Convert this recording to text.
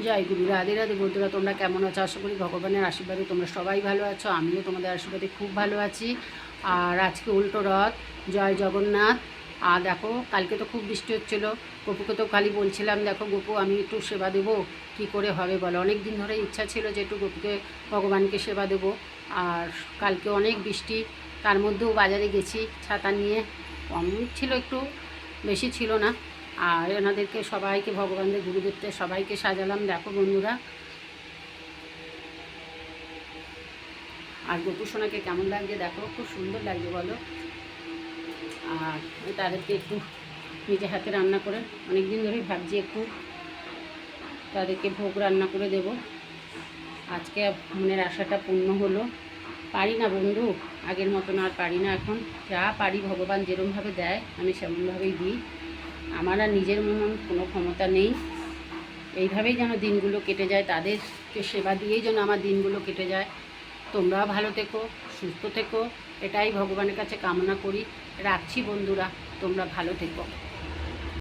জয় গুরু, রাধে রাধে বন্ধুরা। তোমরা কেমন আছো? আশা করি ভগবানের আশীর্বাদে তোমরা সবাই ভালো আছো। আমিও তোমাদের আশীর্বাদে খুব ভালো আছি। আর আজকে উল্টো রথ, জয় জগন্নাথ। আর দেখো, কালকে তো খুব বৃষ্টি হচ্ছিলো। গপুকে তো খালি বলছিলাম, দেখো গপু, আমি একটু সেবা দেবো, কি করে হবে বলো? অনেক দিন ধরে ইচ্ছা ছিল যে একটু গপুকে, ভগবানকে সেবা দেবো। আর কালকে অনেক বৃষ্টি, তার মধ্যেও বাজারে গেছি ছাতা নিয়ে। কম ছিল একটু, বেশি ছিল না। আর এনাদেরকে সবাইকে, ভগবানদের গুরুদেবদের সবাইকে সাজালাম, দেখো বন্ধুরা। আর গোপু সোনাকে কেমন লাগছে দেখো, খুব সুন্দর লাগছে বলো। আর তাদেরকে একটু নিজে হাতে রান্না করে, অনেক দিন ধরেই ভাবছি একটু তাদেরকে ভোগ রান্না করে দেব। আজকে মনের আশাটা পূর্ণ হলো। পারি না বন্ধু, আগের মতন আর পারি না এখন। যা পারি ভগবান যেরমভাবে দেয় আমি সেমনভাবেই দিই। আমার আর নিজের মতন কোনো ক্ষমতা নেই। এইভাবেই যেন দিনগুলো কেটে যায়, তাদেরকে সেবা দিয়েই যেন আমার দিনগুলো কেটে যায়। তোমরাও ভালো থেকো, সুস্থ থেকো, এটাই ভগবানের কাছে কামনা করি। রাখছি বন্ধুরা, তোমরা ভালো থেকো।